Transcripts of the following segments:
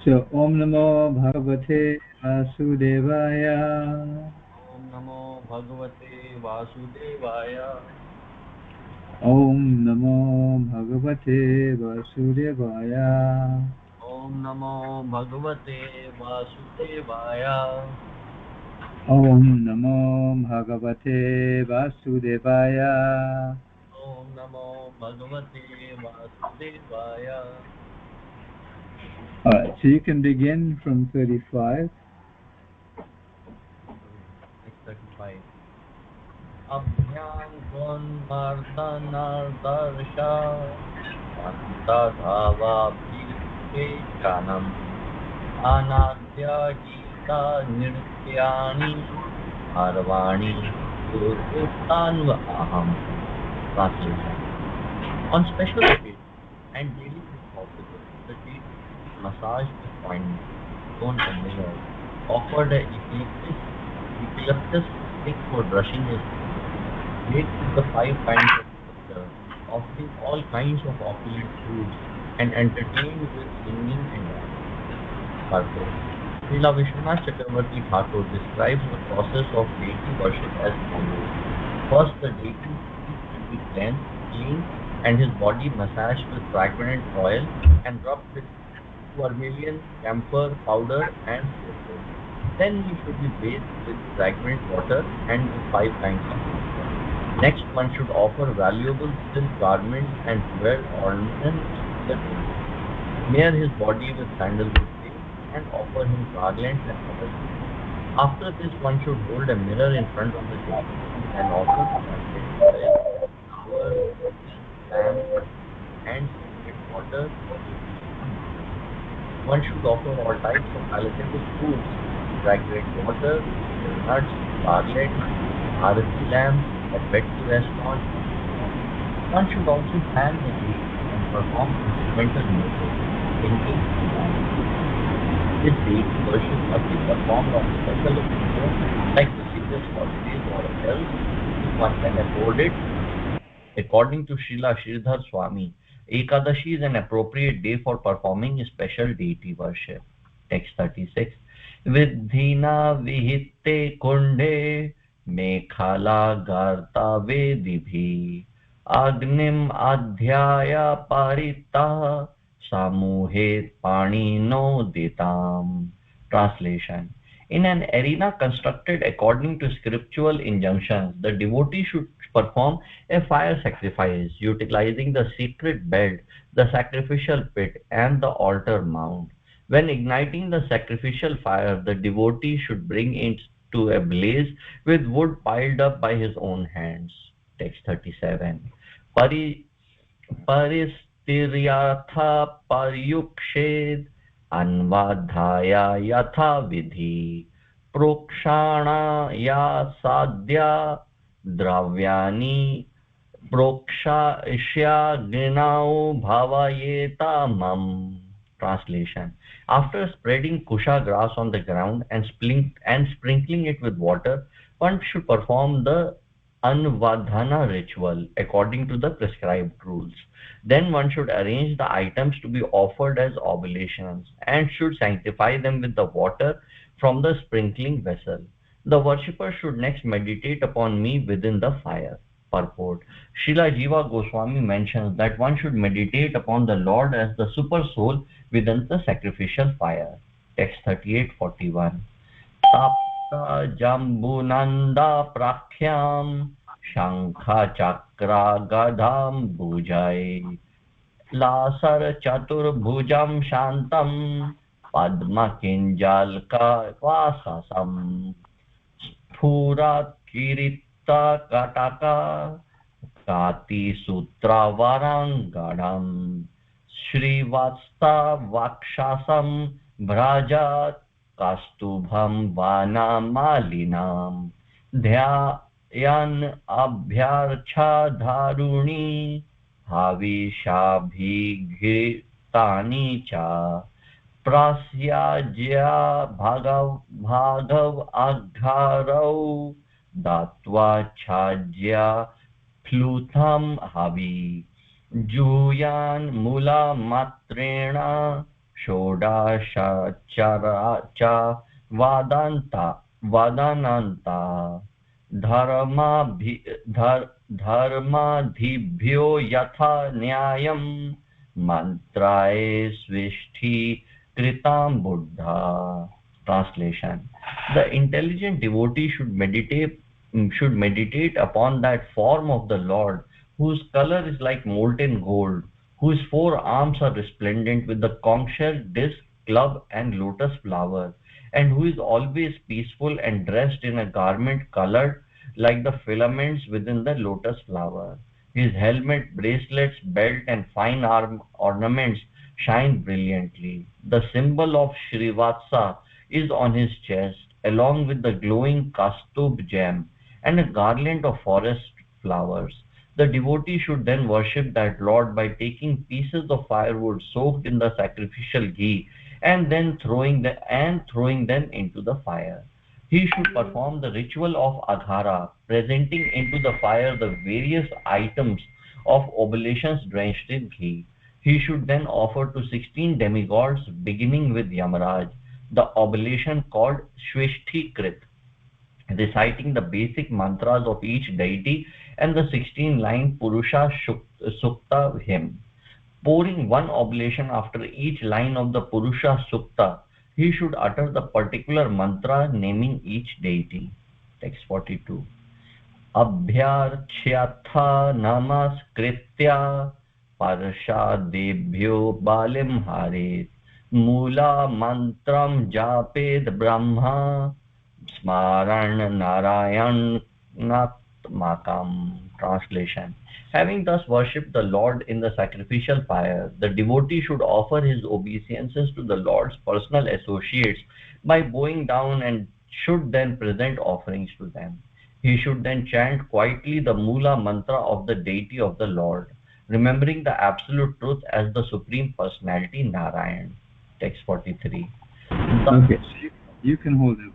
So Om Namo Bhagavate Vasudevaya. Om Namo Bhagavate Vasudevaya. Om Namo Bhagavate Vasudevaya. Om Namo Bhagavate Vasudevaya. Om Namo Bhagavate Vasudevaya. Om Namo Bhagavate Vasudevaya. Alright, so you can begin from 35. Next 35. Abhyang Gunmardanarsha Antadhava Bhikhe Janam Anadya Gita Nirtyani Arvani Urtanva Aham. Translation. On special occasions and daily if possible, the deity should be massaged with ointment, shown a mirror, offered a eucalyptus stick for brushing his teeth, baked with the 5 kinds of nectar, offering all kinds of opulent foods, and entertained with singing and dancing. Purport. Srila Vishwanath Chakravarti Thakur describes the process of deity worship as follows. First, the deity's feet should be cleaned and his body massaged with fragrant oil and rubbed with vermilion, camphor powder, and sulfur. Then he should be bathed with fragrant water and with 5 kinds of nectar. Next, one should offer valuable silk garments and jeweled ornaments to the deity, smear his body with sandalwood paste, and offer him garlands and other gifts. After this, one should hold a mirror in front of the deity and offer scented oil, flowers, incense, lamps, and sacred water for deity's use. One should offer all types of palatable foods, fragrant water, special nuts, garlands, arati lamps, a bed to rest on, and so on. One should also fan the deity and perform instrumental music, singing and dancing. This deity worship must be performed on special occasions like religious holidays or else, if one can afford it. According to Srila Sridhar Swami, Ekadashi is an appropriate day for performing special deity worship. Text 36. Vidhina vihitte kunde mekhala garta vedibhi agnim adhyaya parita samuhet pani no ditam. Translation. In an arena constructed according to scriptural injunctions, the devotee should perform a fire sacrifice utilizing the sacred bed, the sacrificial pit, and the altar mount. When igniting the sacrificial fire, the devotee should bring it to a blaze with wood piled up by his own hands. Text 37. Pari परिस्तिर्यथा पर्युक्षेद अन्वाध्याय यथा विधि प्रोक्षाणाया साध्या द्रव्याणि प्रोक्षाष्याग्नौ भावयेतामम्. Translation. After spreading kusha grass on the ground and sprinkling it with water, one should perform the Anvadhana ritual according to the prescribed rules. Then one should arrange the items to be offered as oblations and should sanctify them with the water from the sprinkling vessel. The worshipper should next meditate upon me within the fire. Purport. Srila Jiva Goswami mentions that one should meditate upon the Lord as the super soul within the sacrificial fire. Text 38:41. Tapta Jambunanda Prakhyam Shankha Chakra Gadam Bhujai Lasar Chaturbhujam Shantam Padma Kinjalka Vasasam Sphurat Kirita Kataka Kati Sutra Varangadam Srivasta Vakshasam Bhrajat Kastubham Vana Malinam Dhyayan Abhyarcha Dharuni Havishabhigritani cha Prasyajya Bhagav Agharau Datva Chajya Plutham Havi Juyan Mula Matrena षोडशाचारा च वादानन्ता धर्माभि धर्माधिभ्यो यथा न्यायं मंत्राय svisthi kritam buddha. Translation: the intelligent devotee should meditate upon that form of the Lord, whose color is like molten gold, whose four arms are resplendent with the conch shell, disc, club, and lotus flower, and who is always peaceful and dressed in a garment colored like the filaments within the lotus flower. His helmet, bracelets, belt, and fine arm ornaments shine brilliantly. The symbol of Srivatsa is on his chest, along with the glowing Kastub gem and a garland of forest flowers. The devotee should then worship that Lord by taking pieces of firewood soaked in the sacrificial ghee and then throwing them into the fire. He should perform the ritual of Adhara, presenting into the fire the various items of oblations drenched in ghee. He should then offer to 16 demigods, beginning with Yamaraj, the oblation called Swishtikrit, reciting the basic mantras of each deity and the 16-line Purusha Sukta hymn. Pouring one oblation after each line of the Purusha Sukta, he should utter the particular mantra naming each deity. Text 42. अभ्यर्च्यथ नमस्कृत्य पार्षदेभ्यो बलिं हरेत् मूलमन्त्रं जापेत् ब्रह्म स्मरण नारायणात्मकम्. Translation: having thus worshipped the Lord in the sacrificial fire, the devotee should offer his obeisances to the Lord's personal associates by bowing down and should then present offerings to them. He should then chant quietly the Mula mantra of the deity of the Lord, remembering the absolute truth as the Supreme Personality Narayan. Text 43. Okay, so you can hold it.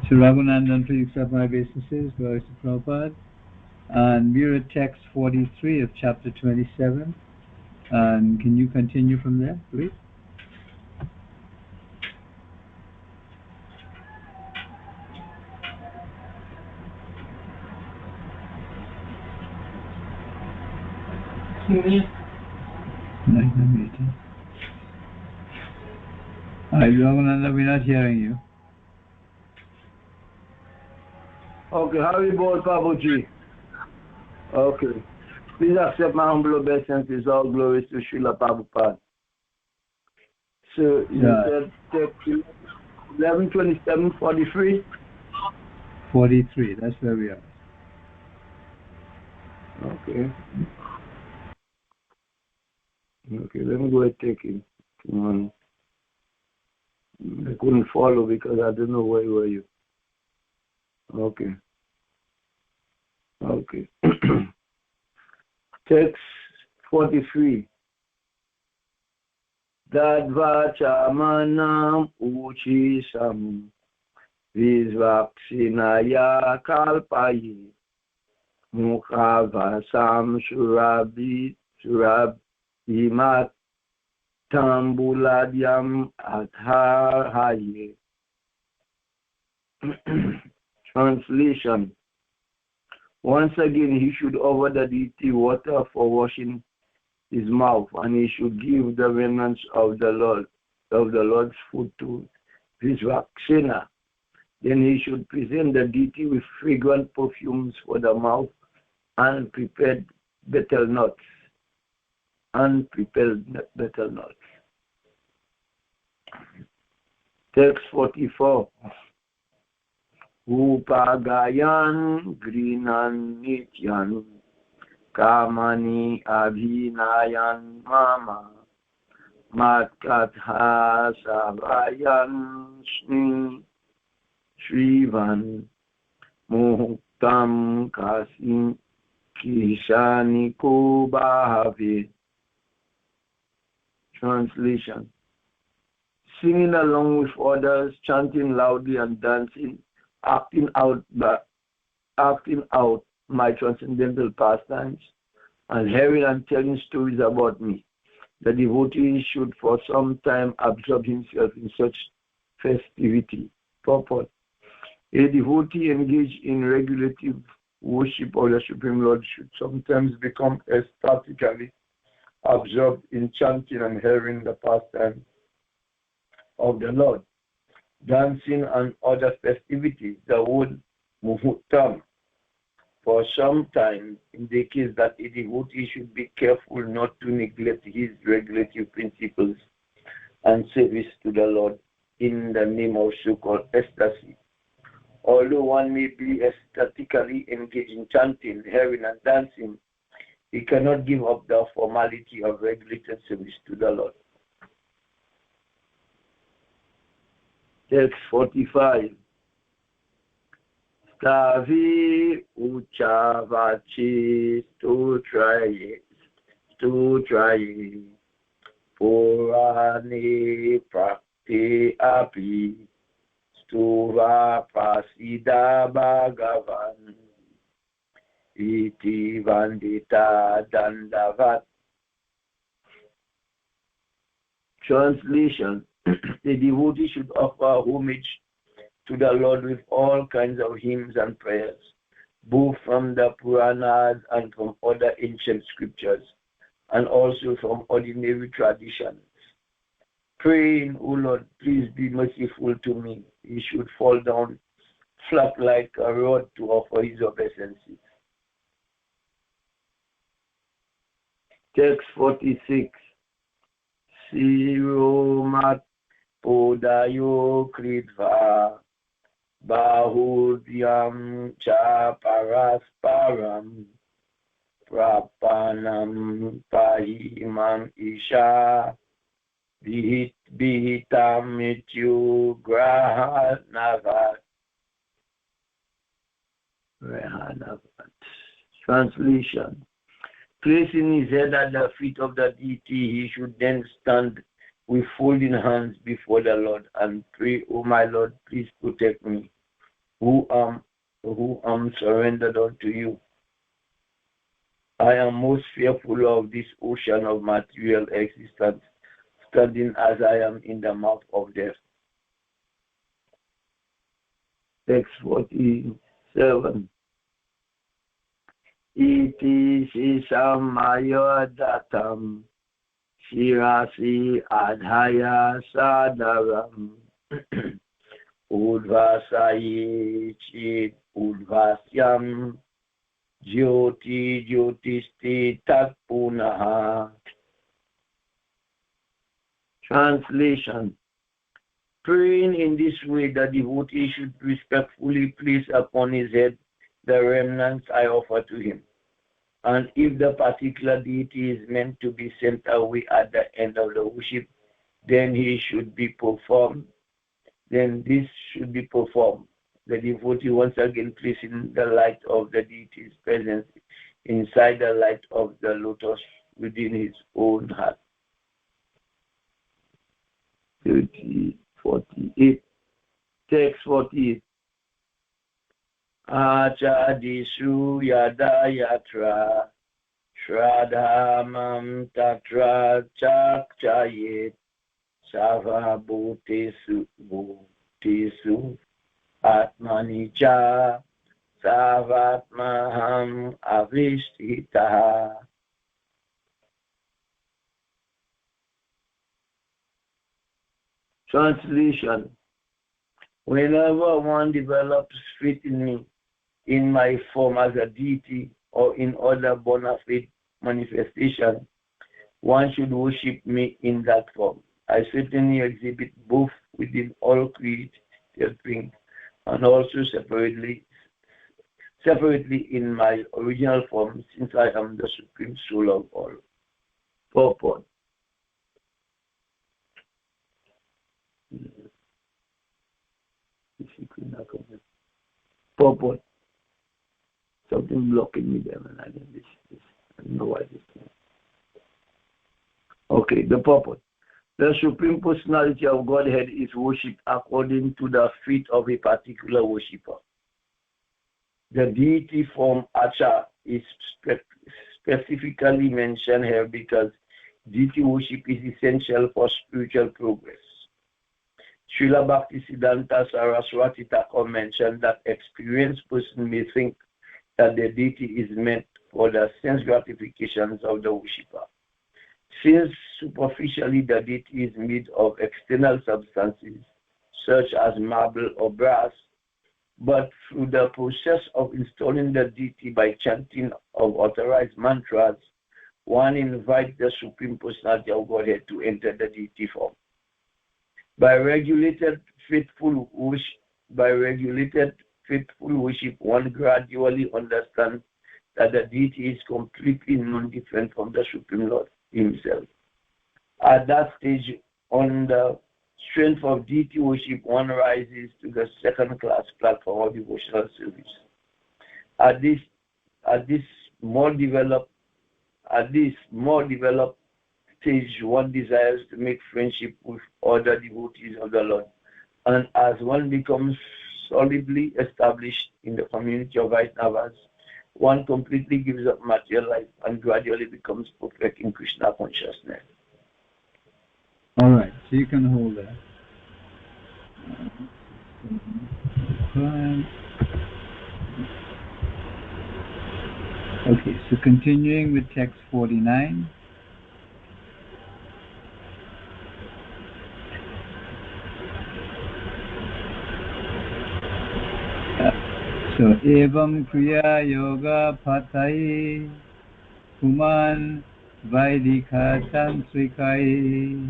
Sri Raghunandan, please accept my obeisances. Glory to Prabhupada. And we're at text 43 of chapter 27. And can you continue from there, please? Hi, Raghunandan, we're not hearing you. Okay, Haribol Prabhuji. Okay. Please accept my humble obeisances. All glories to Srila Prabhupada. So you said text 11:27:43? 43, that's where we are. Okay. Okay, let me go ahead and take it. I couldn't follow because I don't know where were you. Okay. Okay. Text 43. Dadvachamanam uchisam visvaksinaya kalpayi mukhavasam surabhimat tambuladyam adhahaye. Translation: once again he should offer the deity water for washing his mouth, and he should give the remnants of the Lord's food to Visvaksena. Then he should present the deity with fragrant perfumes for the mouth and prepared betel nuts. Text 44. Upagayan grinan nityan kamani abhinayan mama matkatha savayan shrivan muhtam kasim kishaniko bhave. Translation: singing along with others, chanting loudly and dancing, acting out my transcendental pastimes, and hearing and telling stories about me. The devotee should for some time absorb himself in such festivity. Purport. A devotee engaged in regulative worship of the Supreme Lord should sometimes become ecstatically absorbed in chanting and hearing the pastime of the Lord, dancing and other festivities. The word muhurtam for some time indicates that a devotee should be careful not to neglect his regulative principles and service to the Lord in the name of so-called ecstasy. Although one may be ecstatically engaged in chanting, hearing, and dancing, he cannot give up the formality of regulated service to the Lord. Text 45. Stavi uchavachi stutraye purane prakti api stuva prasida bhagavan iti vandita dandavat. Translation. The devotee should offer homage to the Lord with all kinds of hymns and prayers, both from the Puranas and from other ancient scriptures, and also from ordinary traditions. Praying, O Lord, please be merciful to me. He should fall down flat like a rod to offer his obeisances. Text 46. Siromat Podayo Kritva Bahudyam Cha Parasparam Prapanam Pahimam Isha Bihitam Mityu Grahanavat. Translation. Placing his head at the feet of the deity, he should then stand with folding hands before the Lord and pray, "O my Lord, please protect me, who am surrendered unto you. I am most fearful of this ocean of material existence, standing as I am in the mouth of death." Text 47. Iti sisamayo datam shirasi adhaya sadaram udvasayi chit udvasyam jyoti jyotisti tat punaha. Translation. Praying in this way, the devotee should respectfully place upon his head the remnants I offer to him. And if the particular deity is meant to be sent away at the end of the worship, then this should be performed. The devotee once again placing the light of the deity's presence inside the light of the lotus within his own heart. 48. Text 48. Achadisu yada yatra shradhamam tatra chakchayet sava bhutesu atmanicha savatmaham avishthitaha. Translation. Whenever one develops faith in me, in my form as a deity or in other bona fide manifestation, one should worship me in that form. I certainly exhibit both within all created things and also separately in my original form, since I am the supreme soul of all. Purport. Purport. Something blocking me there, and I don't know why this thing. Okay, the purport. The Supreme Personality of Godhead is worshipped according to the faith of a particular worshipper. The deity form Acha is specifically mentioned here because deity worship is essential for spiritual progress. Srila Bhaktisiddhanta Saraswati Thakur mentioned that experienced person may think that the deity is meant for the sense gratifications of the worshipper. Since superficially the deity is made of external substances such as marble or brass, but through the process of installing the deity by chanting of authorized mantras, one invites the Supreme Personality of Godhead to enter the deity form. By regulated faithful worship, one gradually understands that the deity is completely non-different from the Supreme Lord himself. At that stage, on the strength of deity worship, one rises to the second-class platform of devotional service. At this more developed stage, one desires to make friendship with other devotees of the Lord. And as one becomes solidly established in the community of Vaisnavas, one completely gives up material life and gradually becomes perfect in Krishna consciousness. All right, so you can hold that. Okay, so continuing with text 49. So, evam kriya yoga patai kuman vaidika tantrikai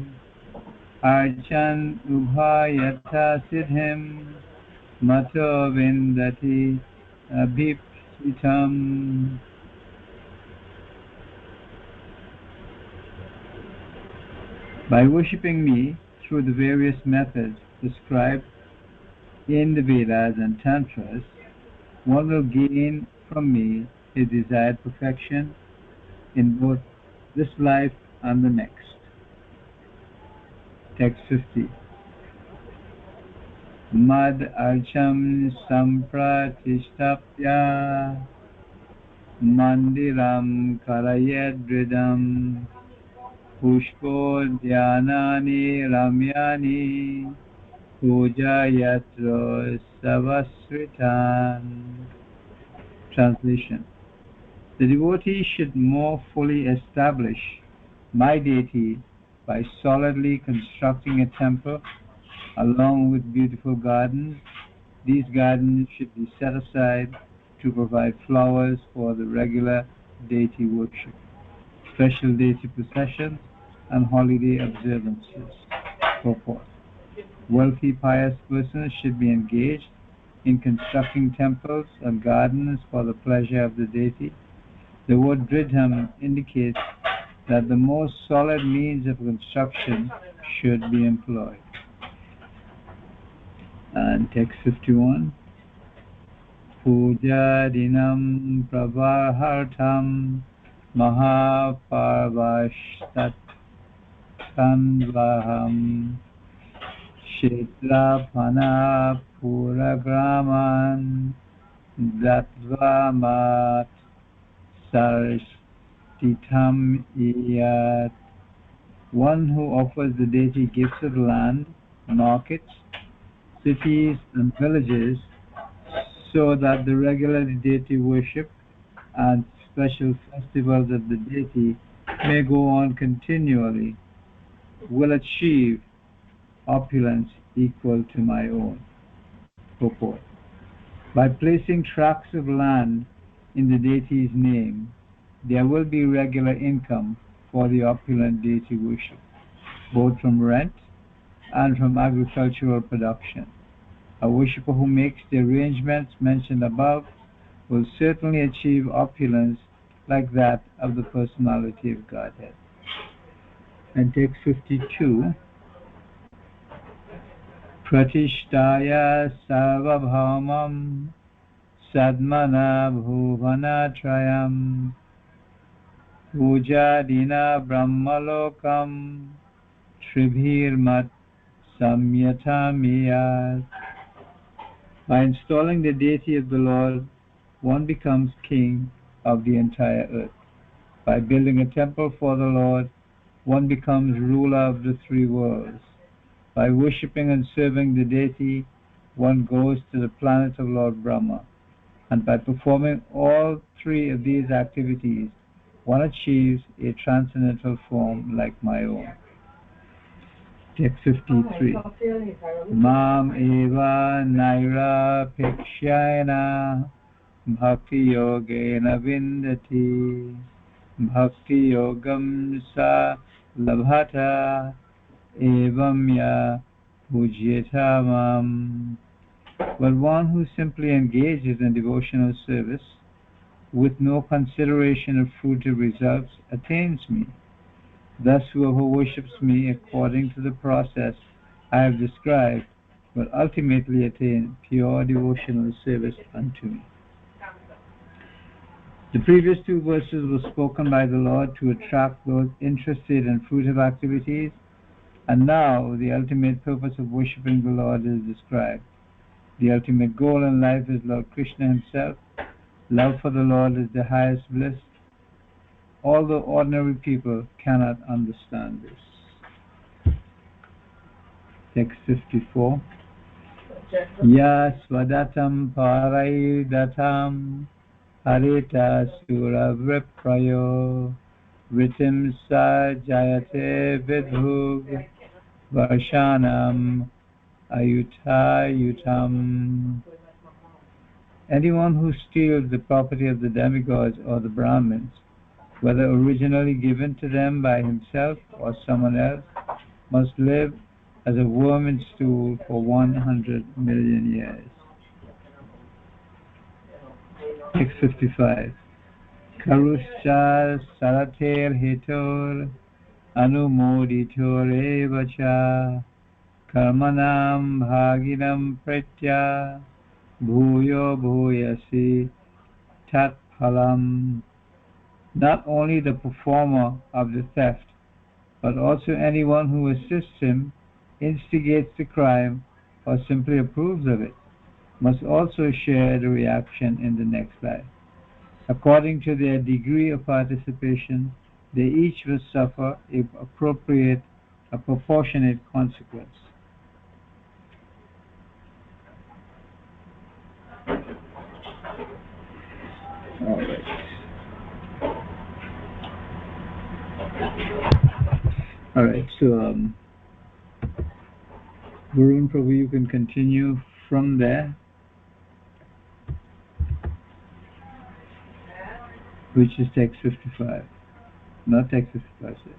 archan ubhayata siddhim mato vindati abhipsitam. By worshipping me through the various methods described in the Vedas and Tantras, one will gain from me a desired perfection in both this life and the next. Text 50. Mad archam sampratishtapya mandiram karayedridam pushpo dhyanani ramyani puja yatra savasritan. Translation. The devotee should more fully establish my deity by solidly constructing a temple along with beautiful gardens. These gardens should be set aside to provide flowers for the regular deity worship, special deity processions, and holiday observances. Purport. Wealthy, pious persons should be engaged in constructing temples and gardens for the pleasure of the deity. The word dridham indicates that the most solid means of construction should be employed. And text 51. Puja dinam pravahartam mahaparvashtat sanvaham Kshetrapana puragraman Dattvamat sarstitam iyat. One who offers the deity gifts of land, markets, cities, and villages so that the regular deity worship and special festivals of the deity may go on continually, will achieve opulence equal to my own. Purport. By placing tracts of land in the deity's name, there will be regular income for the opulent deity worship, both from rent and from agricultural production. A worshipper who makes the arrangements mentioned above will certainly achieve opulence like that of the personality of Godhead. And text 52. Pratishtaya sarvabhaumam sadmana bhuvanatrayam pujadina brahmalokam tribhirmat samyatamiyat. By installing the deity of the Lord, one becomes king of the entire earth. By building a temple for the Lord, one becomes ruler of the three worlds. By worshipping and serving the deity, one goes to the planet of Lord Brahma. And by performing all three of these activities, one achieves a transcendental form like my own. Text 53. Mam eva naira pikshayana bhakti yogena vindati bhakti yogam sa labhata evam ya pujyata mam. But one who simply engages in devotional service with no consideration of fruitive results attains me. Thus whoever worships me according to the process I have described will ultimately attain pure devotional service unto me. The previous two verses were spoken by the Lord to attract those interested in fruitive activities, and now the ultimate purpose of worshipping the Lord is described. The ultimate goal in life is Lord Krishna himself. Love for the Lord is the highest bliss. Although ordinary people cannot understand this. Text 54. Yasvadatam paraidatam harita suraviprayo ritim sa jayate vidhug varshanam ayutayutam. Anyone who steals the property of the demigods or the Brahmins, whether originally given to them by himself or someone else, must live as a worm in stool for 100 million years. Text 55. Karuscha sarater hitor anumoditor evacha karmanam bhaginam pritya bhuyo bhuyasi tat phalam. Not only the performer of the theft, but also anyone who assists him, instigates the crime, or simply approves of it, must also share the reaction in the next life. According to their degree of participation, they each will suffer a proportionate consequence. All right. All right, so Varun Prabhu, you can continue from there, which is text 55, not text 55, sir.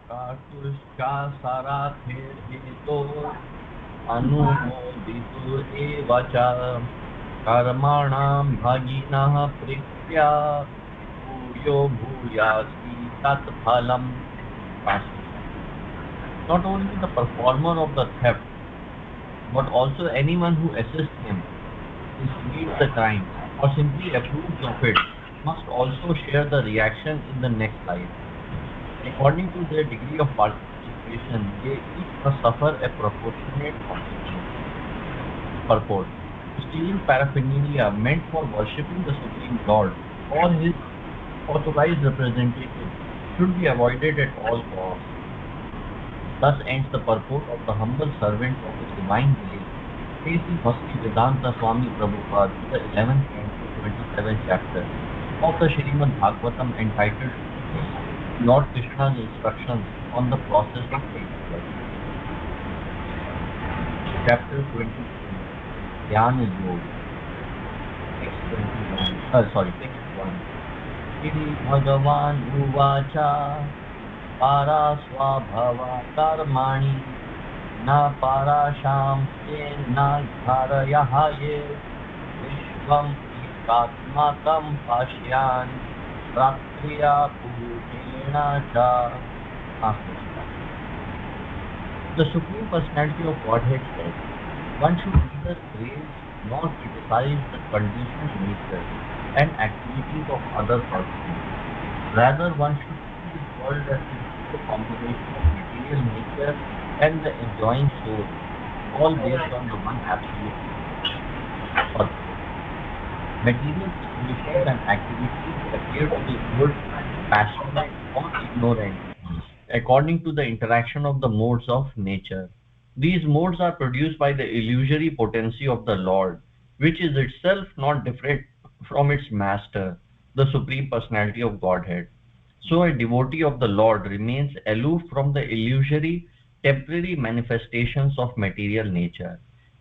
Kartushka sarathe hito anumoditu evacha karmanam bhaginah prikya bhuyo bhuyasi tat phalam. Not only the performer of the theft, but also anyone who assists him, instigates the crime, or simply approves of it, must also share the reaction in the next life. According to their degree of participation, they each must suffer a proportionate consequence. Purport: stealing paraphernalia meant for worshipping the Supreme Lord or his authorized representative should be avoided at all costs. Thus ends the purport of the humble servant of his divine grace, Sri Bhakti Vedanta Swami Prabhupada, the 11th and 27th chapter of the Srimad Bhagavatam, entitled Lord Krishna's Instructions on the Process of Faith. Chapter 23. Dhyan is Yoga. Text 21. Text 1. Iti Bhagavan Uvacha Para Swabhava Karmani Na Parasham Na Dharayaha Ye Vishvam Ekatmakam Pashyan Prakriya Pujena Cha. The Supreme Personality of Godhead said, one should neither praise nor criticize the conditioned nature and activities of other persons. Rather, one should see this world as the combination of material nature and the enjoying soul, all based on the one absolute purpose. Material situations and activities appear to be good, passionate, or ignorant according to the interaction of the modes of nature. These modes are produced by the illusory potency of the Lord, which is itself not different from its master, the Supreme Personality of Godhead. So a devotee of the Lord remains aloof from the illusory, temporary manifestations of material nature.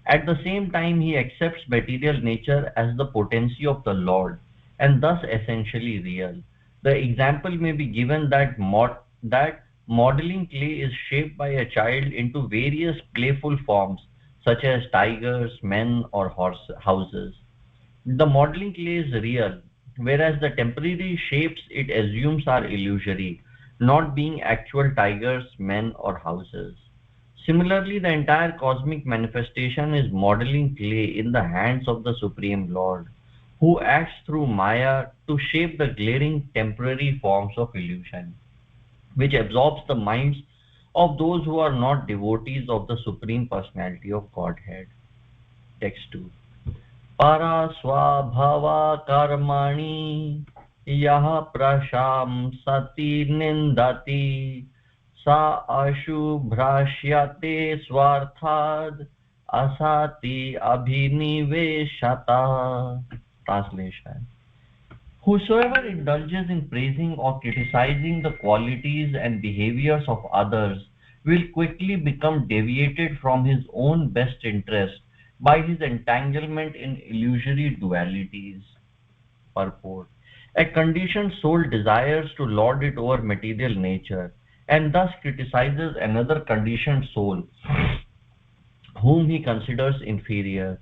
At the same time, he accepts material nature as the potency of the Lord, and thus essentially real. The example may be given that modeling clay is shaped by a child into various playful forms, such as tigers, men, or houses. The modeling clay is real, whereas the temporary shapes it assumes are illusory, not being actual tigers, men, or houses. Similarly, the entire cosmic manifestation is modeling clay in the hands of the Supreme Lord, who acts through Maya to shape the glaring temporary forms of illusion, which absorbs the minds of those who are not devotees of the Supreme Personality of Godhead. Text 2. Para swabhava karmani yah prashamsati nindati sa ashubhrashyate swarthad asati abhiniveshata. Translation. Whosoever indulges in praising or criticizing the qualities and behaviors of others will quickly become deviated from his own best interest by his entanglement in illusory dualities. Purport. A conditioned soul desires to lord it over material nature and thus criticizes another conditioned soul whom he considers inferior.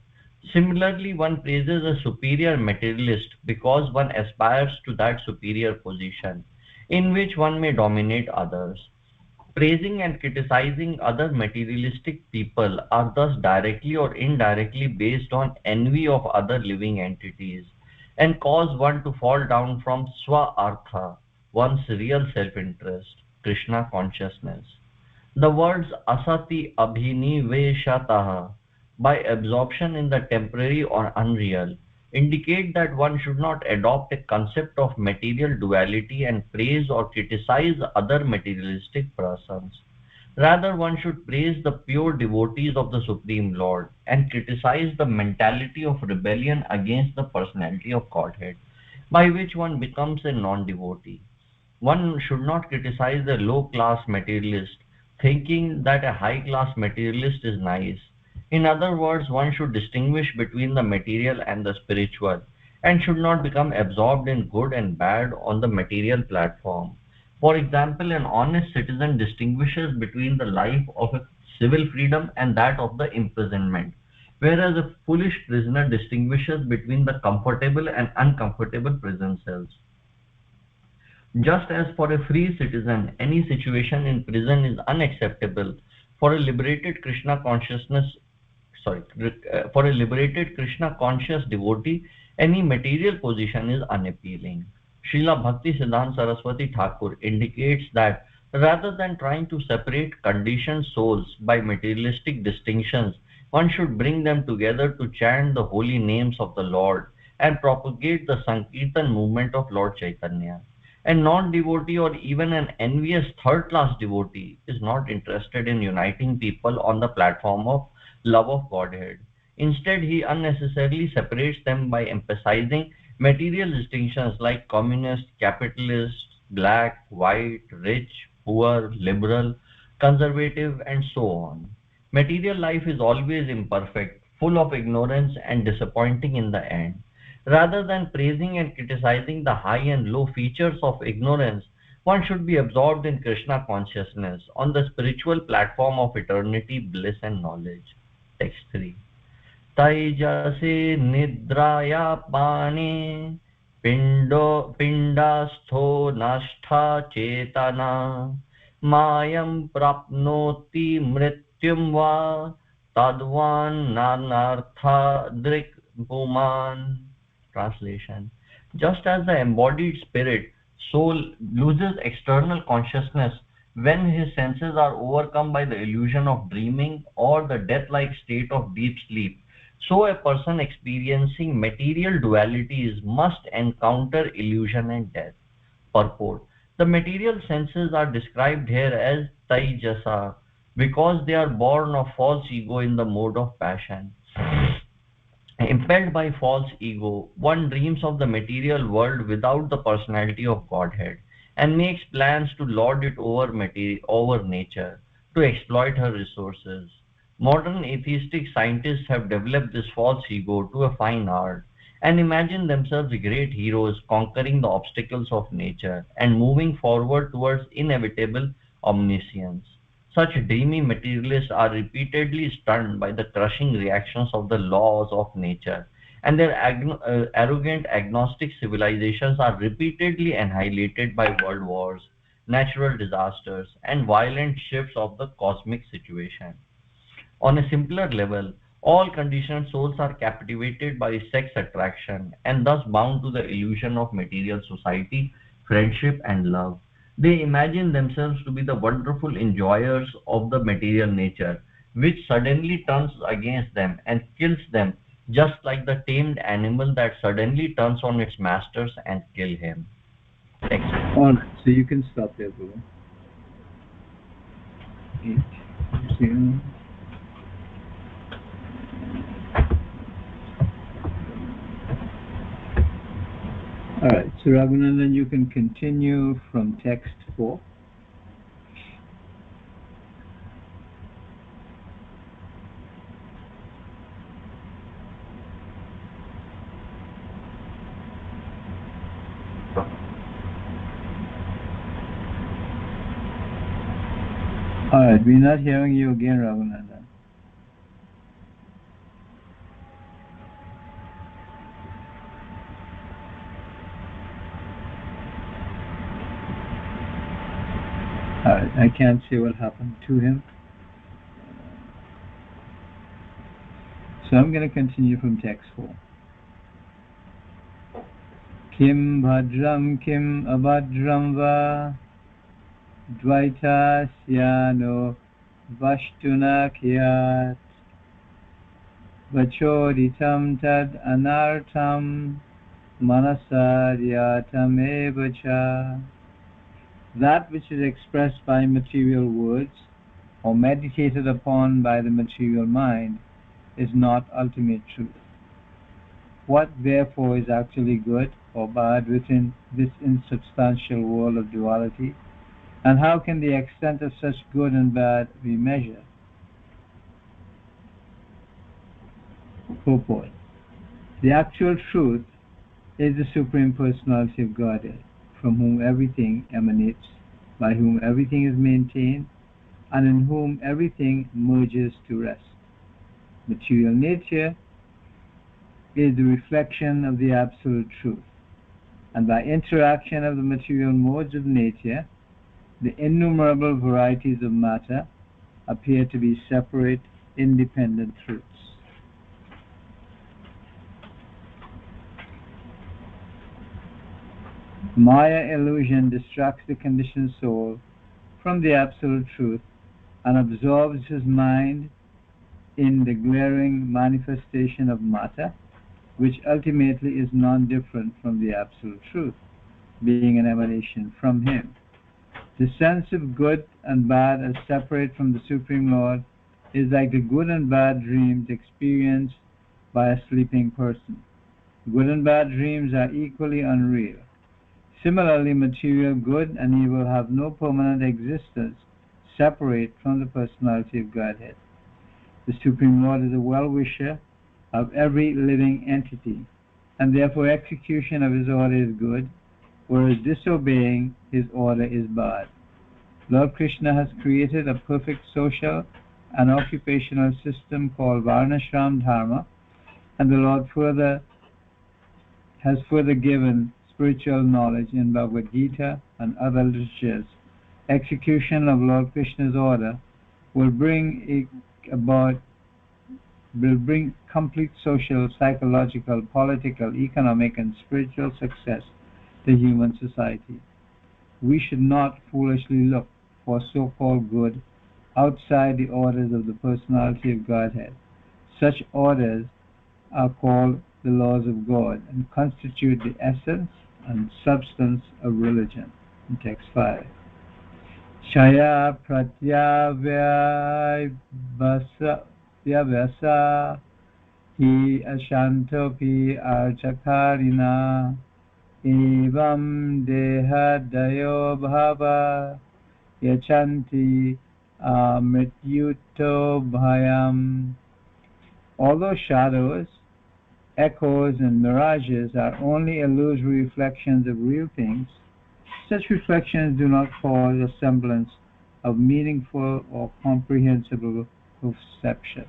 Similarly, one praises a superior materialist because one aspires to that superior position, in which one may dominate others. Praising and criticizing other materialistic people are thus directly or indirectly based on envy of other living entities, and cause one to fall down from swa-artha, one's real self-interest, Krishna consciousness. The words asati abhiniveshataha, by absorption in the temporary or unreal, indicate that one should not adopt a concept of material duality and praise or criticize other materialistic persons. Rather, one should praise the pure devotees of the Supreme Lord and criticize the mentality of rebellion against the personality of Godhead, by which one becomes a non-devotee. One should not criticize a low-class materialist, thinking that a high-class materialist is nice. In other words, one should distinguish between the material and the spiritual, and should not become absorbed in good and bad on the material platform. For example, an honest citizen distinguishes between the life of a civil freedom and that of the imprisonment, whereas a foolish prisoner distinguishes between the comfortable and uncomfortable prison cells. Just as for a free citizen, any situation in prison is unacceptable, for a liberated Krishna consciousness, for a liberated Krishna conscious devotee, any material position is unappealing. Srila Bhakti Siddhanta Saraswati Thakur indicates that rather than trying to separate conditioned souls by materialistic distinctions, one should bring them together to chant the holy names of the Lord and propagate the Sankirtan movement of Lord Chaitanya. A non-devotee or even an envious third-class devotee is not interested in uniting people on the platform of love of Godhead. Instead, he unnecessarily separates them by emphasizing material distinctions like communist, capitalist, black, white, rich, poor, liberal, conservative, and so on. Material life is always imperfect, full of ignorance, and disappointing in the end. Rather than praising and criticizing the high and low features of ignorance, one should be absorbed in Krishna consciousness on the spiritual platform of eternity, bliss, and knowledge. Text 3. Taijase nidraya pane pindastho nashtha chetana mayam prapnoti mrityum va tadvan nanartha drik bhuman. Translation. Just as the embodied spirit, soul, loses external consciousness when his senses are overcome by the illusion of dreaming or the death-like state of deep sleep, So a person experiencing material dualities must encounter illusion and death. Purport: the material senses are described here as taijasa because they are born of false ego in the mode of passion. Impelled by false ego, one dreams of the material world without the personality of Godhead, and makes plans to lord it over nature, to exploit her resources. Modern atheistic scientists have developed this false ego to a fine art, and imagine themselves great heroes conquering the obstacles of nature and moving forward towards inevitable omniscience. Such dreamy materialists are repeatedly stunned by the crushing reactions of the laws of nature, and their arrogant agnostic civilizations are repeatedly annihilated by world wars, natural disasters, and violent shifts of the cosmic situation. On a simpler level, all conditioned souls are captivated by sex attraction and thus bound to the illusion of material society, friendship, and love. They imagine themselves to be the wonderful enjoyers of the material nature, which suddenly turns against them and kills them, just like the tamed animal that suddenly turns on its masters and kill him. Text. All right, so you can stop there, Guru. 8, 0. All right, so Raghunandan, you can continue from text 4. All right, we're not hearing you again, Raghunandan. All right, I can't say what happened to him. So I'm going to continue from text 4. Kim bhadram kim abhadram va dvaitasya vashtuna kiyat vachoditam tad anartam manasaryatam evacha. That which is expressed by material words or meditated upon by the material mind is not ultimate truth. What therefore is actually good or bad within this insubstantial world of duality, and how can the extent of such good and bad be measured? Purport: the actual truth is the Supreme Personality of Godhead, from whom everything emanates, by whom everything is maintained, and in whom everything merges to rest. Material nature is the reflection of the Absolute Truth, and by interaction of the material modes of nature, the innumerable varieties of matter appear to be separate, independent truths. Maya illusion distracts the conditioned soul from the Absolute Truth and absorbs his mind in the glaring manifestation of matter, which ultimately is non-different from the Absolute Truth, being an emanation from him. The sense of good and bad as separate from the Supreme Lord is like the good and bad dreams experienced by a sleeping person. Good and bad dreams are equally unreal. Similarly, material good and evil have no permanent existence separate from the personality of Godhead. The Supreme Lord is a well-wisher of every living entity, and therefore execution of his order is good, whereas disobeying his order is bad. Lord Krishna has created a perfect social and occupational system called Varnashram Dharma, and the Lord has further given spiritual knowledge in Bhagavad Gita and other literatures. Execution of Lord Krishna's order will bring complete social, psychological, political, economic, and spiritual success to human society. We should not foolishly look for so-called good outside the orders of the personality of Godhead. Such orders are called the laws of God and constitute the essence and substance of religion. In text 5. Shaya pratyavasa hi ashantopi archakarina evam dehadayo bhava yachanti amrityuto bhayam. Although shadows, echoes, and mirages are only illusory reflections of real things, such reflections do not cause a semblance of meaningful or comprehensible perception.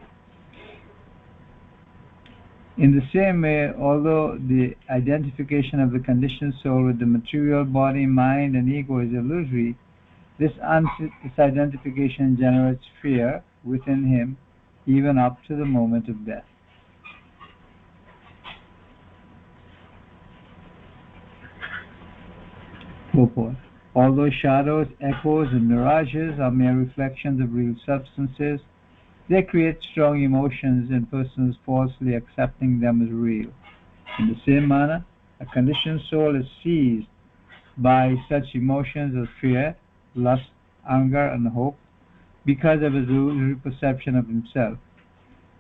In the same way, although the identification of the conditioned soul with the material body, mind, and ego is illusory, this identification generates fear within him even up to the moment of death. Purport. Although shadows, echoes, and mirages are mere reflections of real substances, they create strong emotions in persons falsely accepting them as real. In the same manner, a conditioned soul is seized by such emotions as fear, lust, anger, and hope because of his illusory perception of himself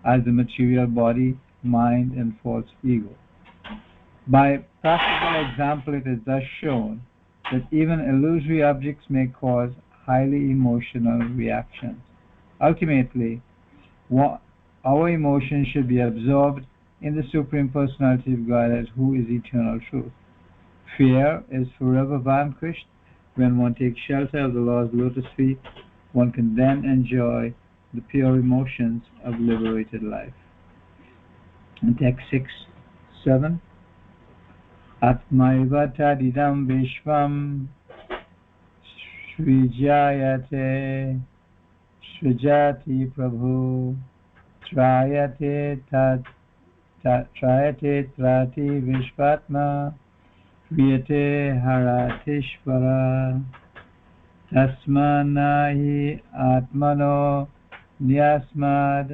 as the material body, mind, and false ego. By practical example, it is thus shown that even illusory objects may cause highly emotional reactions. Ultimately, our emotions should be absorbed in the Supreme Personality of Godhead, who is eternal truth. Fear is forever vanquished when one takes shelter of the Lord's lotus feet. One can then enjoy the pure emotions of liberated life. In text 6-7. Atmaiva tadidam vishvam srijayate srijati prabhu trayate trati vishvatma kriyate haratishvara tasmanahi atmano nyasmad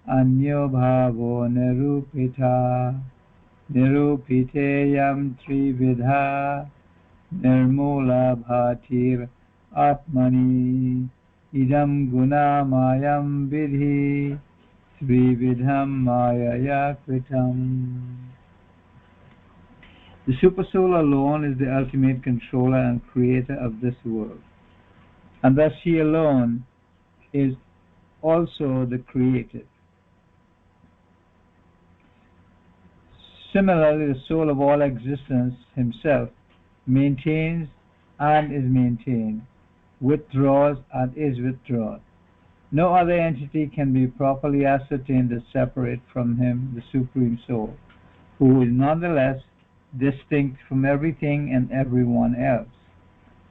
anyo bhavo nirupita nirupiteyam trividha nirmula bhatir atmani idam gunamayam vidhi trividham mayaya kritam. The Supersoul alone is the ultimate controller and creator of this world, and thus he alone is also the creative. Similarly, the soul of all existence himself maintains and is maintained, withdraws and is withdrawn. No other entity can be properly ascertained as separate from him, the Supreme Soul, who is nonetheless distinct from everything and everyone else.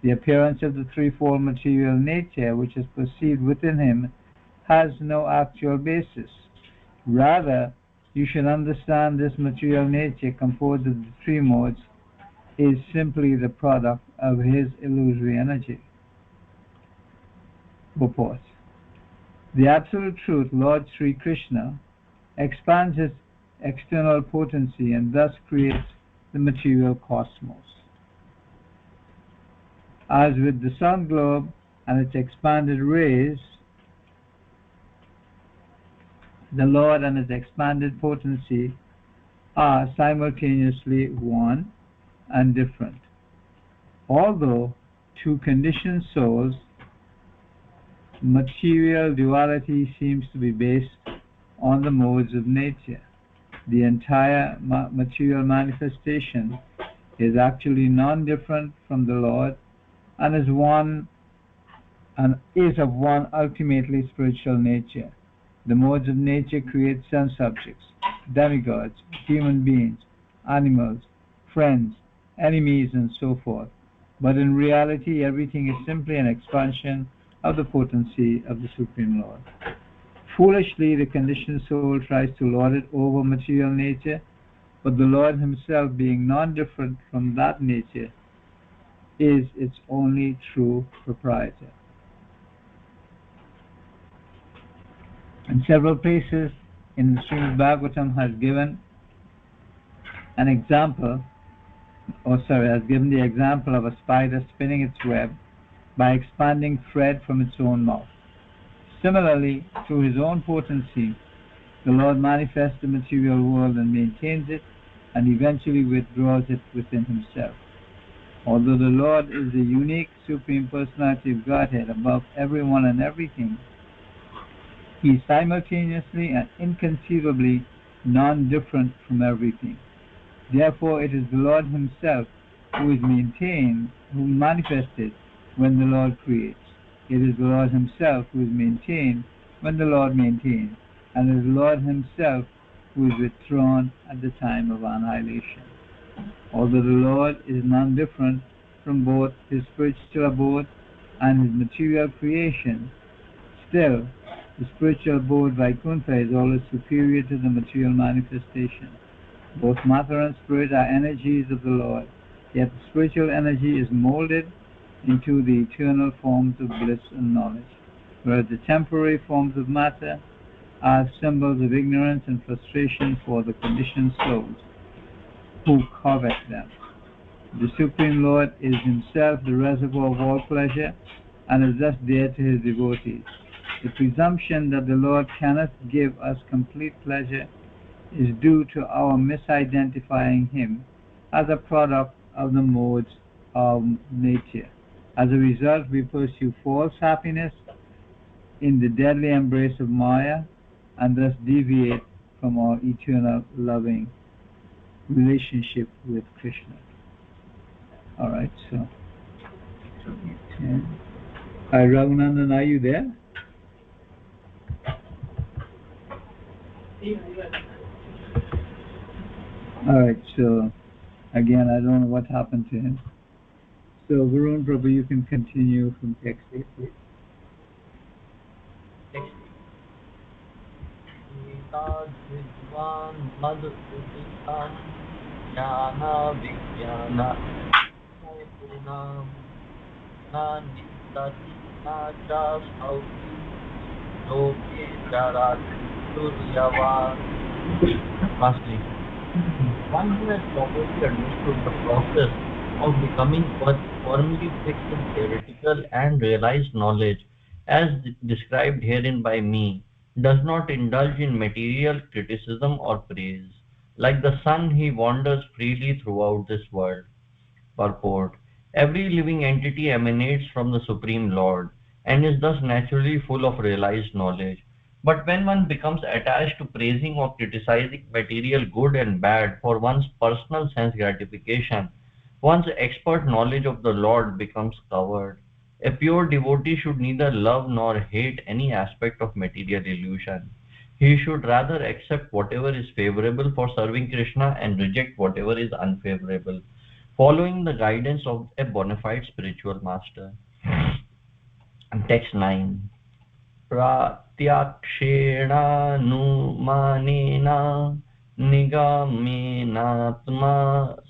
The appearance of the threefold material nature which is perceived within him has no actual basis. Rather, you should understand this material nature composed of the three modes is simply the product of his illusory energy. Purport. The Absolute Truth, Lord Sri Krishna, expands his external potency and thus creates the material cosmos. As with the sun globe and its expanded rays, the Lord and his expanded potency are simultaneously one and different. Although to conditioned souls, material duality seems to be based on the modes of nature. The entire material manifestation is actually non-different from the Lord and is of one ultimately spiritual nature. The modes of nature create sense objects, demigods, human beings, animals, friends, enemies, and so forth. But in reality, everything is simply an expansion of the potency of the Supreme Lord. Foolishly, the conditioned soul tries to lord it over material nature, but the Lord himself, being non-different from that nature, is its only true proprietor. In several places, in the Srimad Bhagavatam has given an example, has given the example of a spider spinning its web by expanding thread from its own mouth. Similarly, through his own potency, the Lord manifests the material world and maintains it, and eventually withdraws it within himself. Although the Lord is the unique Supreme Personality of Godhead above everyone and everything, he is simultaneously and inconceivably non-different from everything. Therefore, it is the Lord himself who is maintained, who manifested when the Lord creates. It is the Lord himself who is maintained when the Lord maintains, and it is the Lord himself who is withdrawn at the time of annihilation. Although the Lord is none different from both his spiritual abode and his material creation, still the spiritual abode Vaikuntha is always superior to the material manifestation. Both matter and spirit are energies of the Lord, yet the spiritual energy is molded into the eternal forms of bliss and knowledge, whereas the temporary forms of matter are symbols of ignorance and frustration for the conditioned souls who covet them. The Supreme Lord is himself the reservoir of all pleasure and is thus dear to his devotees. The presumption that the Lord cannot give us complete pleasure is due to our misidentifying him as a product of the modes of nature. As a result, we pursue false happiness in the deadly embrace of Maya and thus deviate from our eternal loving relationship with Krishna. Alright, so 10. Hi, Raghunandan, are you there? Alright, so again, I don't know what happened to him. So, Varun Prabhu, you can continue from text 8, please. Vidvan madhusutikam jnana vijnana purnam na nistati na cha sauti loke charat suryava. Translation. One who has properly understood the process of becoming firmly fixed in theoretical and realized knowledge, as described herein by me, does not indulge in material criticism or praise. Like the sun, he wanders freely throughout this world. Purport: every living entity emanates from the Supreme Lord, and is thus naturally full of realized knowledge. But when one becomes attached to praising or criticizing material good and bad for one's personal sense gratification, one's expert knowledge of the Lord becomes covered. A pure devotee should neither love nor hate any aspect of material illusion. He should rather accept whatever is favorable for serving Krishna and reject whatever is unfavorable, following the guidance of a bona fide spiritual master. Text 9. प्रत्यक्षेणानुमानेन निगमेनात्मा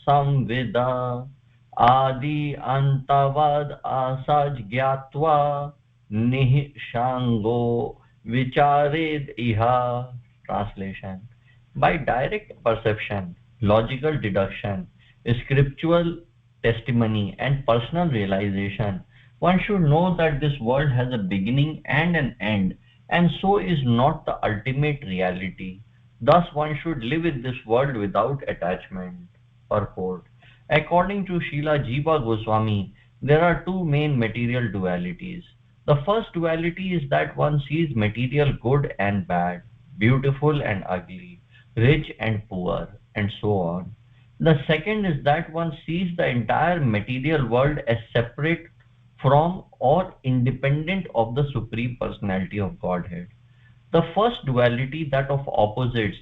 संविदा आदि अन्तवद् असज् ज्ञात्वा निःसङ्गो vichared iha. Translation: by direct perception, logical deduction, scriptural testimony, and personal realization, one should know that this world has a beginning and an end, and so is not the ultimate reality. Thus one should live in this world without attachment. Purport: according to Srila Jiva Goswami, there are two main material dualities. The first duality is that one sees material good and bad, beautiful and ugly, rich and poor, and so on. The second is that one sees the entire material world as separate from or independent of the Supreme Personality of Godhead. The first duality, that of opposites,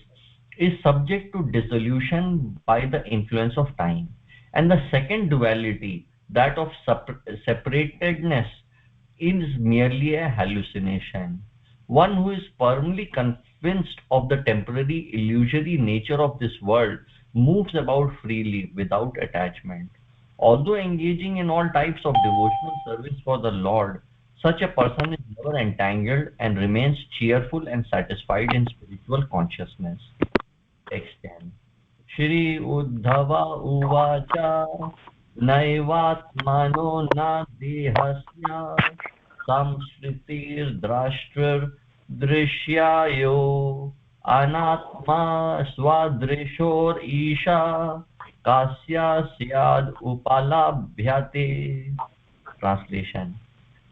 is subject to dissolution by the influence of time, and the second duality, that of separatedness, is merely a hallucination. One who is firmly convinced of the temporary illusory nature of this world moves about freely without attachment. Although engaging in all types of devotional service for the Lord, such a person is never entangled and remains cheerful and satisfied in spiritual consciousness. Text 10. Shri Uddhava Uvacha Naivatmano na dehasya samshritir drashtrir drishyayo anatma swadrishor isha kasya syad upalabhyate. Translation.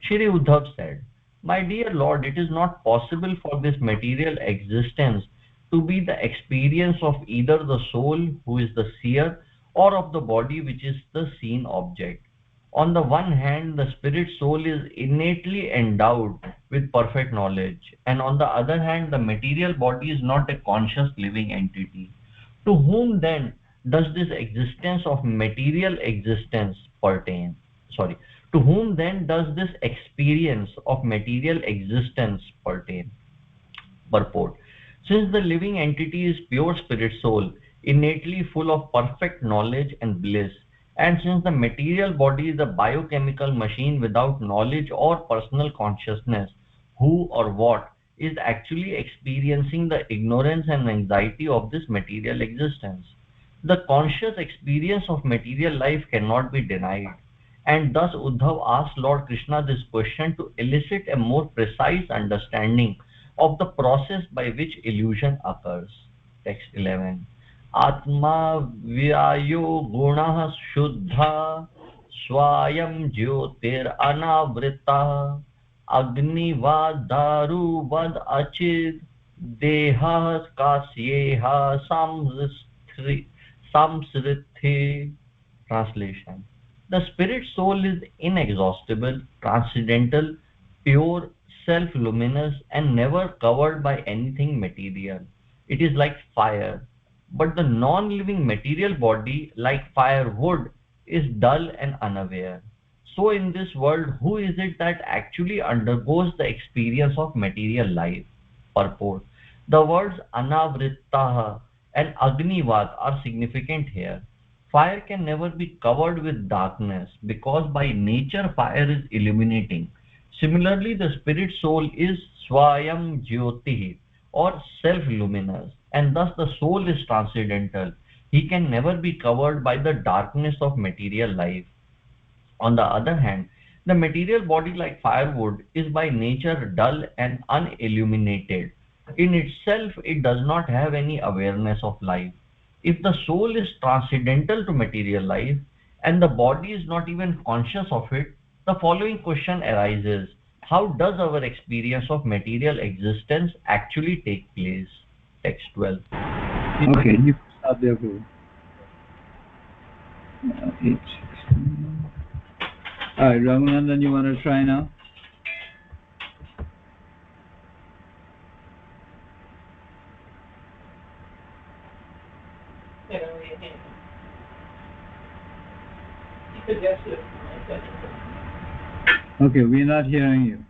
Shri Uddhav said, "My dear Lord, it is not possible for this material existence to be the experience of either the soul, who is the seer, or of the body, which is the seen object. On the one hand, the spirit soul is innately endowed with perfect knowledge, and on the other hand, the material body is not a conscious living entity. To whom then does this existence of material existence pertain? Sorry. To whom then does this experience of material existence pertain? Purport. Since the living entity is pure spirit soul, innately full of perfect knowledge and bliss, and since the material body is a biochemical machine without knowledge or personal consciousness, who or what is actually experiencing the ignorance and anxiety of this material existence? The conscious experience of material life cannot be denied. And thus Uddhav asked Lord Krishna this question to elicit a more precise understanding of the process by which illusion occurs. Text 11. Atma vyayo gunah shuddha swayam jyotir anavrita agnivad daru vad achid deha kasyeha samsrithi. Translation. The spirit soul is inexhaustible, transcendental, pure, self-luminous, and never covered by anything material. It is like fire. But the non-living material body, like firewood, is dull and unaware. So in this world, who is it that actually undergoes the experience of material life? Purport. The words anavrittaha and agnivad are significant here. Fire can never be covered with darkness because by nature fire is illuminating. Similarly, the spirit soul is swayam jyoti or self-luminous, and thus the soul is transcendental. He can never be covered by the darkness of material life. On the other hand, the material body, like firewood, is by nature dull and unilluminated. In itself, it does not have any awareness of life. If the soul is transcendental to material life and the body is not even conscious of it, the following question arises: how does our experience of material existence actually take place? Text 12. Okay, you can stop there, Guru. 8:16. All right, Raghunandan, you want to try now? Okay, we're not hearing you.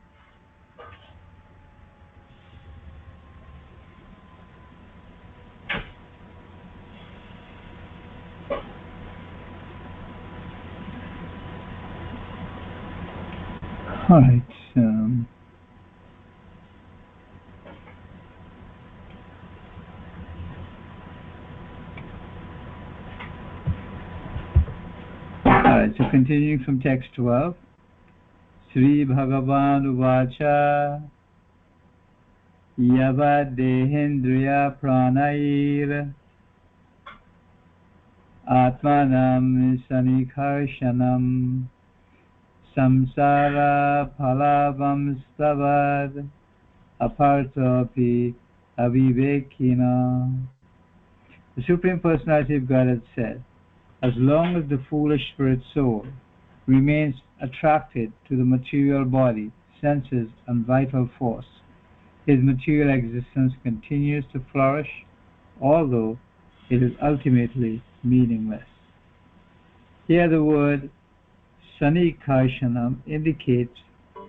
All right. All right, so continuing from text 12. Sri Bhagavan Uvacha Yavad Dehendriya Pranair Atmanam Sanikarshanam Samsara Palavam Stavad Apartopi Avivekina. The Supreme Personality of Godhead said, as long as the foolish spirit soul remains attracted to the material body, senses, and vital force, his material existence continues to flourish, although it is ultimately meaningless. Here the word Sanikarshanam indicates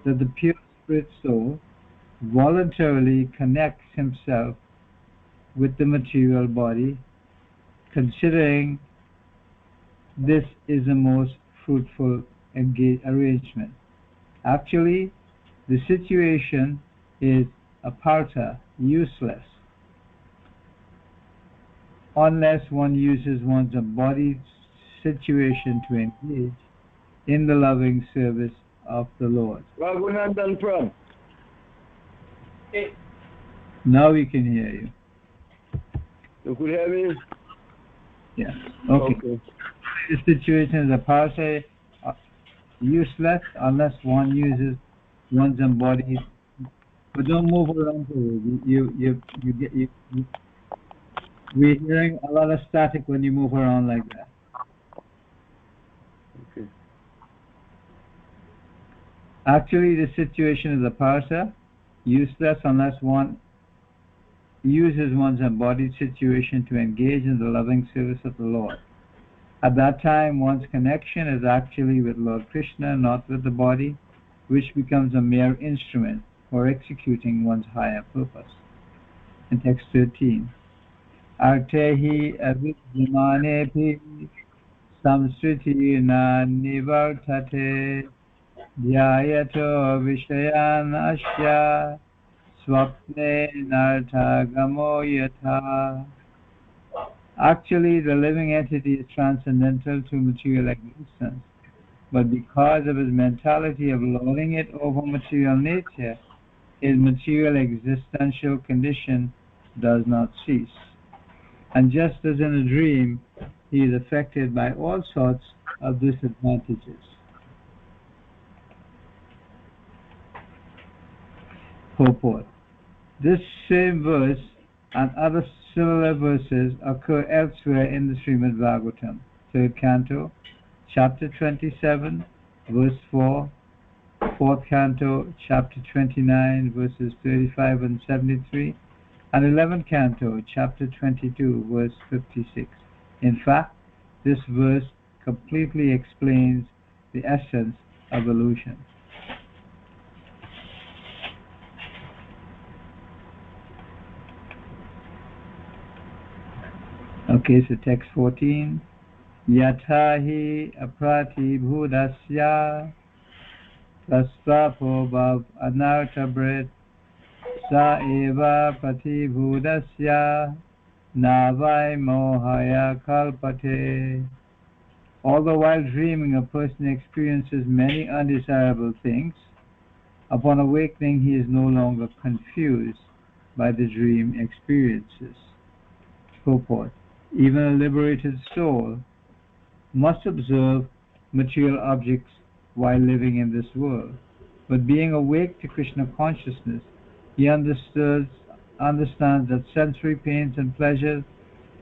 that the pure spirit soul voluntarily connects himself with the material body, considering this is the most fruitful arrangement. Actually, The situation is aparta, useless, unless one uses one's embodied situation to engage in the loving service of the Lord. Raghunandan from. Now we can hear you. You could hear me? Yeah. Okay. The situation is aparta, useless, unless one uses one's embodied. But don't move around. We're hearing a lot of static when you move around like that. Okay. Actually, the situation is aparta, useless unless one uses one's embodied situation to engage in the loving service of the Lord. At that time, one's connection is actually with Lord Krishna, not with the body, which becomes a mere instrument for executing one's higher purpose. In text 13, Artehi avidyamanepi samsriti na nivartate dhyayato vishayan asya swapne narthagamo yatha. Actually, the living entity is transcendental to material existence, but because of his mentality of lording it over material nature, his material existential condition does not cease. And just as in a dream, he is affected by all sorts of disadvantages. Purport. This same verse and other similar verses occur elsewhere in the Srimad Bhagavatam, 3rd Canto, chapter 27, verse 4, 4th Canto, chapter 29, verses 35 and 73, and 11th Canto, chapter 22, verse 56. In fact, this verse completely explains the essence of illusion. Okay, so text 14. Yathahi aprati bhudasya tasvapo bhav anartabrit sa eva prati bhudasya navai mohaya kalpate. Although while dreaming a person experiences many undesirable things, upon awakening he is no longer confused by the dream experiences. Purport. Even a liberated soul must observe material objects while living in this world. But being awake to Krishna consciousness, he understands that sensory pains and pleasures,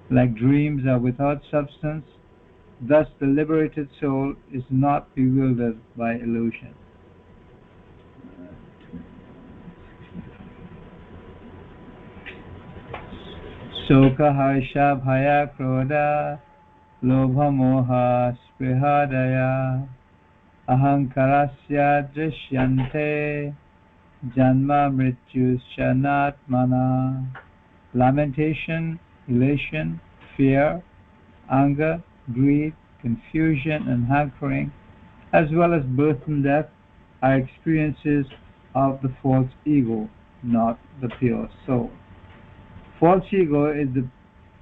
like dreams, are without substance. Thus, the liberated soul is not bewildered by illusion. Soka harsha bhaya krodha lobha moha sprihadaya ahankarasya drishyante janma mrityushanatmana. Lamentation, elation, fear, anger, greed, confusion, and hankering, as well as birth and death, are experiences of the false ego, not the pure soul. False ego is the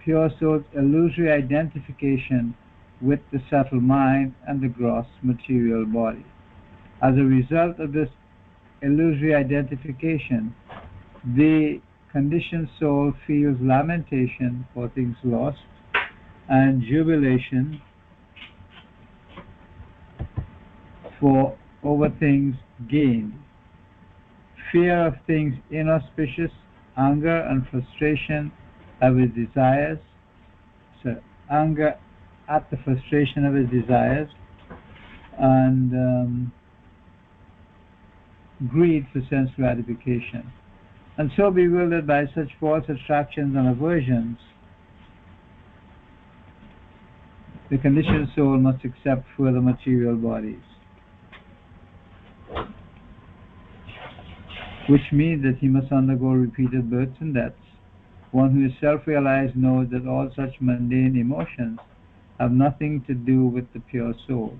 pure soul's illusory identification with the subtle mind and the gross material body. As a result of this illusory identification, the conditioned soul feels lamentation for things lost and jubilation over things gained. Fear of things inauspicious, anger and frustration of his desires, anger at the frustration of his desires, and greed for sense gratification. And so bewildered by such false attractions and aversions, the conditioned soul must accept further material bodies, which means that he must undergo repeated births and deaths. One who is self-realized knows that all such mundane emotions have nothing to do with the pure soul,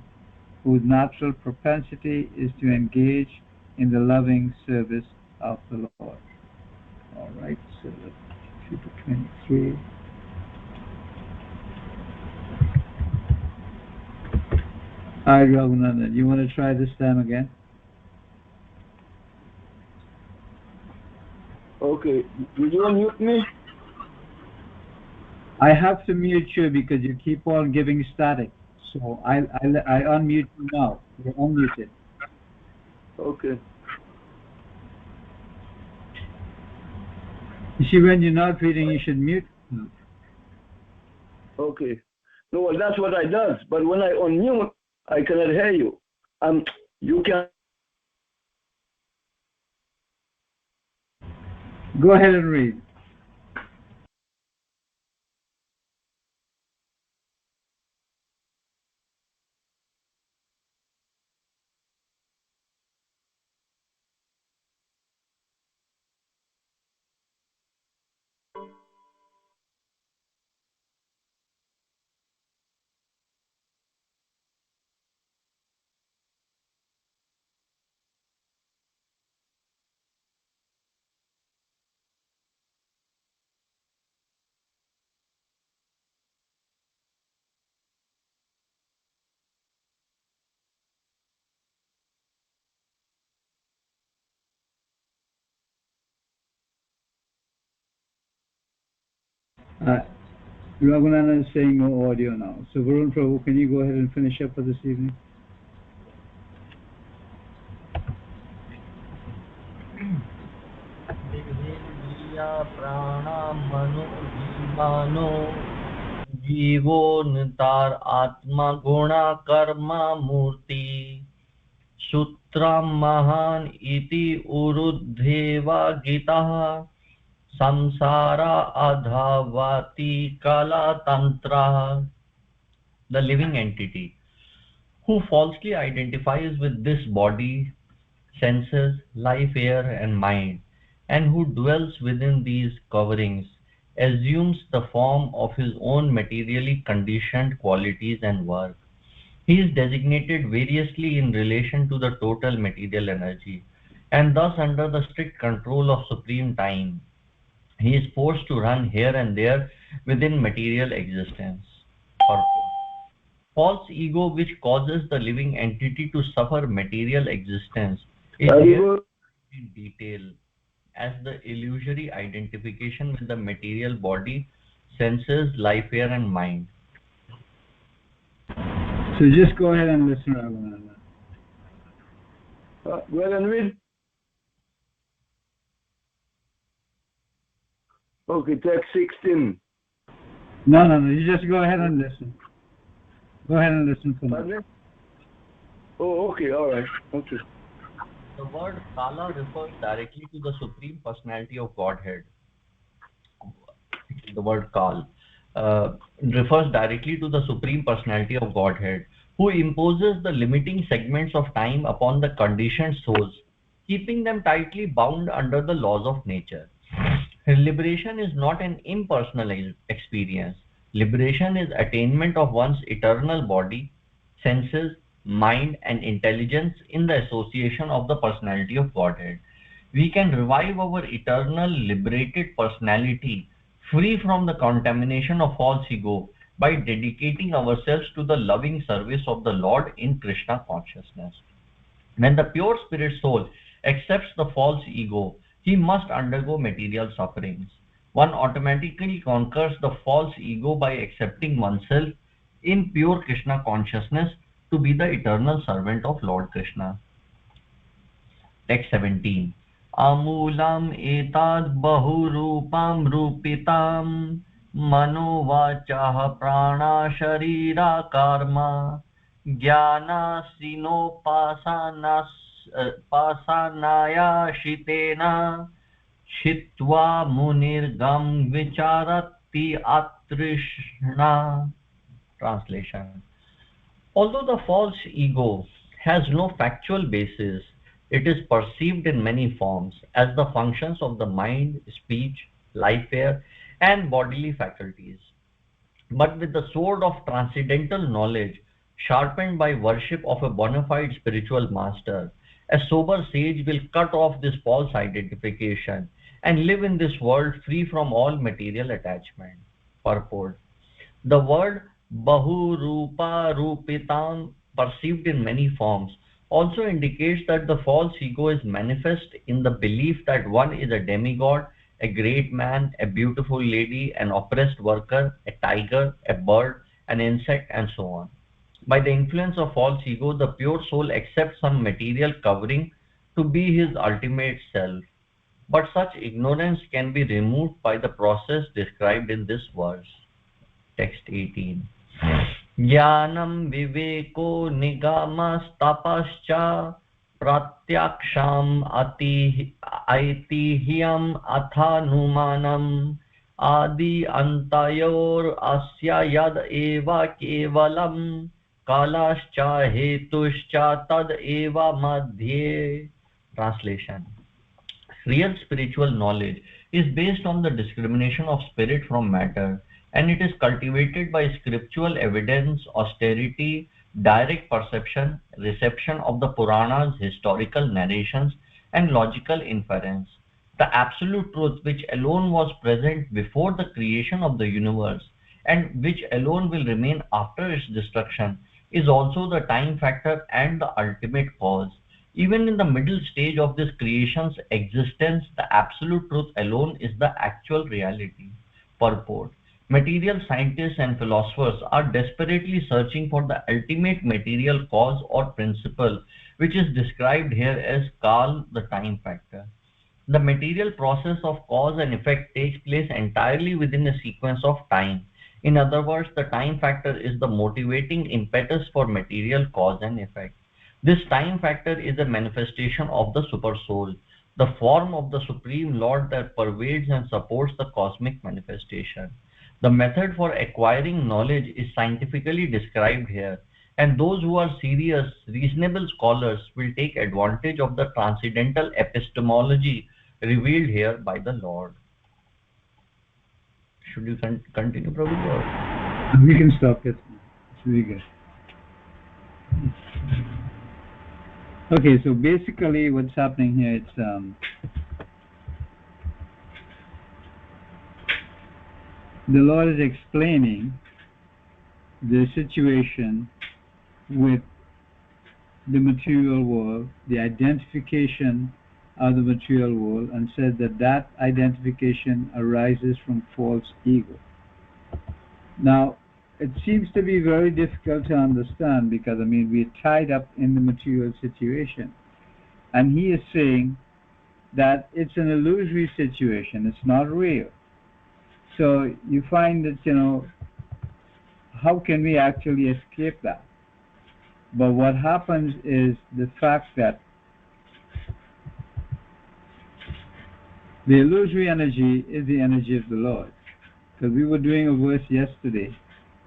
whose natural propensity is to engage in the loving service of the Lord. All right, so let's shoot to 23. All right, Raghunandan, you want to try this time again? Okay. Did you unmute me? I have to mute you because you keep on giving static. So I unmute you now. You're unmuted. Okay. You see, when you're not reading, you should mute. Okay. No, well, that's what I does. But when I unmute, I cannot hear you. You can. Go ahead and read. Uh, Raghunandan is saying no audio now. So Varun Prabhu, can you go ahead and finish up for this evening? प्राणा जीवो नितार आत्मा गुणा कर्म मूर्ति सूत्रम महान इति उरुद्धेवा गीतः samsara adhavati kala tantra. The living entity who falsely identifies with this body, senses, life, air and mind, and who dwells within these coverings, assumes the form of his own materially conditioned qualities and work. He is designated variously in relation to the total material energy, and thus under the strict control of supreme time, he is forced to run here and there within material existence. Purpose. False ego, which causes the living entity to suffer material existence, is here in detail as the illusory identification with the material body, senses, life, air, and mind. So just go ahead and listen, Raghunandan. Go ahead and read. Okay, text 16. No. You just go ahead and listen. Go ahead and listen for me. Oh, okay, all right. Okay. The word Kala refers directly to the Supreme Personality of Godhead. The word Kal refers directly to the Supreme Personality of Godhead, who imposes the limiting segments of time upon the conditioned souls, keeping them tightly bound under the laws of nature. Liberation is not an impersonal experience. Liberation is attainment of one's eternal body, senses, mind, and intelligence in the association of the personality of Godhead. We can revive our eternal liberated personality free from the contamination of false ego by dedicating ourselves to the loving service of the Lord in Krishna consciousness. When the pure spirit soul accepts the false ego, he must undergo material sufferings. One automatically conquers the false ego by accepting oneself in pure Krishna consciousness to be the eternal servant of Lord Krishna. Text 17. Amulam etad bahurupam rupitam manovachah prana sharira karma jnana sinopasanas pasanaya shitena shitva munirgam vicharati atrishna. Translation. Although the false ego has no factual basis, it is perceived in many forms as the functions of the mind, speech, life air, and bodily faculties. But with the sword of transcendental knowledge, sharpened by worship of a bona fide spiritual master, A sober sage will cut off this false identification and live in this world free from all material attachment. Purport. The word Bahurupa Rupitam, perceived in many forms, also indicates that the false ego is manifest in the belief that one is a demigod, a great man, a beautiful lady, an oppressed worker, a tiger, a bird, an insect, and so on. By the influence of false ego, the pure soul accepts some material covering to be his ultimate self. But such ignorance can be removed by the process described in this verse. Text 18. ज्ञानं विवेको निगमस्तपश्च प्रत्यक्षम् ऐतिह्यम् अथानुमानम् आदि अन्तयोरस्य यद् एव केवलं कालश्च हेतुश्च तद् एव मध्ये. Translation. Real spiritual knowledge is based on the discrimination of spirit from matter, and it is cultivated by scriptural evidence, austerity, direct perception, reception of the Puranas, historical narrations, and logical inference. The absolute truth, which alone was present before the creation of the universe, and which alone will remain after its destruction, is also the time factor and the ultimate cause. Even in the middle stage of this creation's existence, the absolute truth alone is the actual reality. Purport. Material scientists and philosophers are desperately searching for the ultimate material cause or principle, which is described here as Kal, the time factor. The material process of cause and effect takes place entirely within a sequence of time. In other words, the time factor is the motivating impetus for material cause and effect. This time factor is a manifestation of the Supersoul, the form of the Supreme Lord that pervades and supports the cosmic manifestation. The method for acquiring knowledge is scientifically described here, and those who are serious, reasonable scholars will take advantage of the transcendental epistemology revealed here by the Lord. Should you continue, Prabhuji? We can stop it. It's really good. Okay, so basically what's happening here, it's the Lord is explaining the situation with the material world, the identification of the material world, and said that that identification arises from false ego. Now, it seems to be very difficult to understand because, we're tied up in the material situation. And he is saying that it's an illusory situation, it's not real. So you find that, how can we actually escape that? But what happens is the fact that the illusory energy is the energy of the Lord. Because we were doing a verse yesterday,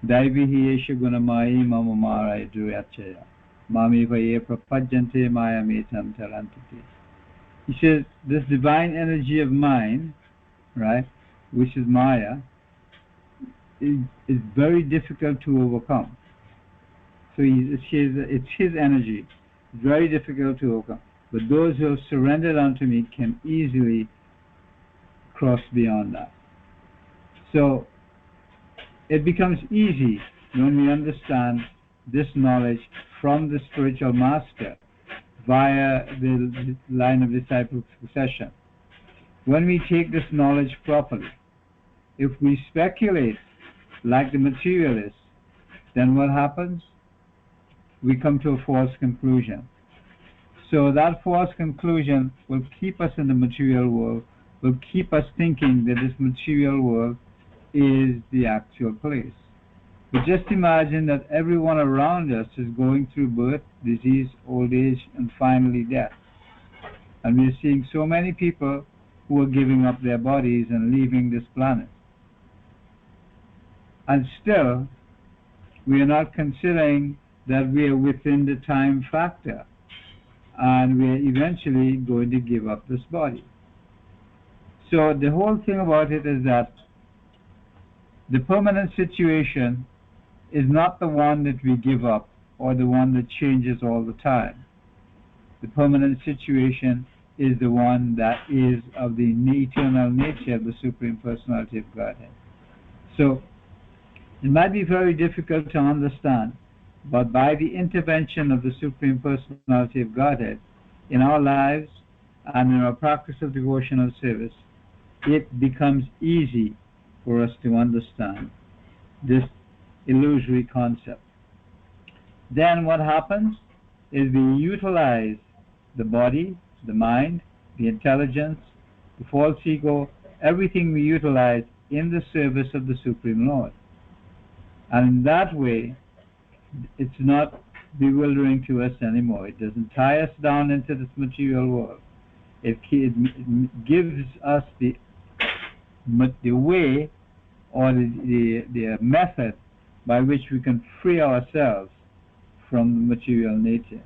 Daivihi Yesha Gunamayi Mama Mara Durachaya Mami Vaye Prapajante Maya Metam Tarantati. He says, this divine energy of mine, right, which is Maya, is very difficult to overcome. So it's his energy, it's very difficult to overcome. But those who have surrendered unto me can easily cross beyond that. So it becomes easy when we understand this knowledge from the spiritual master via the line of disciple succession. When we take this knowledge properly, if we speculate like the materialists, then what happens? We come to a false conclusion. So that false conclusion will keep us in the material world, will keep us thinking that this material world is the actual place. But just imagine that everyone around us is going through birth, disease, old age, and finally death. And we're seeing so many people who are giving up their bodies and leaving this planet. And still, we are not considering that we are within the time factor, and we are eventually going to give up this body. So the whole thing about it is that the permanent situation is not the one that we give up or the one that changes all the time. The permanent situation is the one that is of the eternal nature of the Supreme Personality of Godhead. So, it might be very difficult to understand, but by the intervention of the Supreme Personality of Godhead in our lives and in our practice of devotional service, it becomes easy for us to understand this illusory concept. Then what happens is we utilize the body, the mind, the intelligence, the false ego, everything we utilize in the service of the Supreme Lord. And in that way, it's not bewildering to us anymore. It doesn't tie us down into this material world. It gives us the way or the method by which we can free ourselves from the material nature.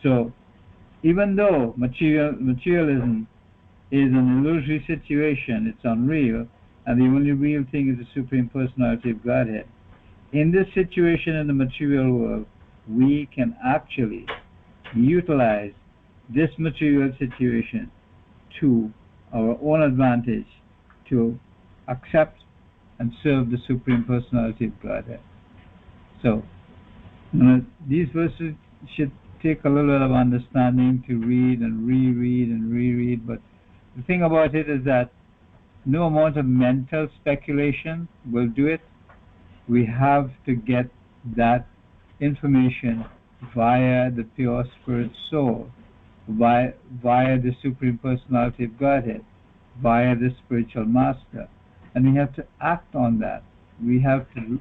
So, even though materialism is an illusory situation, it's unreal, and the only real thing is the Supreme Personality of Godhead, in this situation in the material world, we can actually utilize this material situation to our own advantage to accept and serve the Supreme Personality of Godhead. So, these verses should take a little bit of understanding to read and reread and reread, but the thing about it is that no amount of mental speculation will do it. We have to get that information via the pure spirit soul, via the Supreme Personality of Godhead, via the spiritual master. And we have to act on that. We have to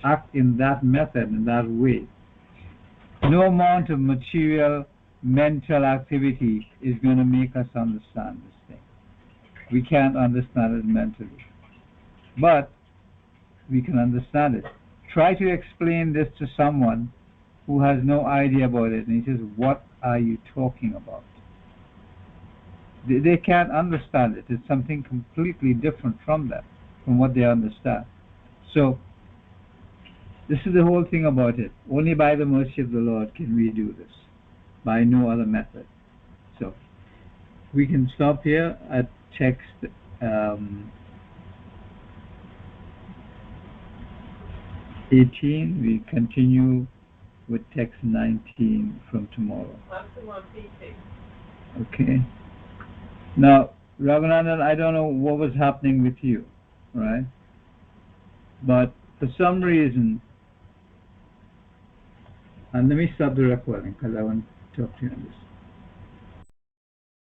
act in that method, in that way. No amount of material, mental activity is going to make us understand this thing. We can't understand it mentally. But we can understand it. Try to explain this to someone who has no idea about it, and he says, "What are you talking about?" They can't understand it. It's something completely different from that, from what they understand. So, this is the whole thing about it. Only by the mercy of the Lord can we do this, by no other method. So, we can stop here at text 18. We continue with text 19 from tomorrow. Okay. Now, Raghunandan, I don't know what was happening with you, right? But for some reason, and let me stop the recording because I want to talk to you on this.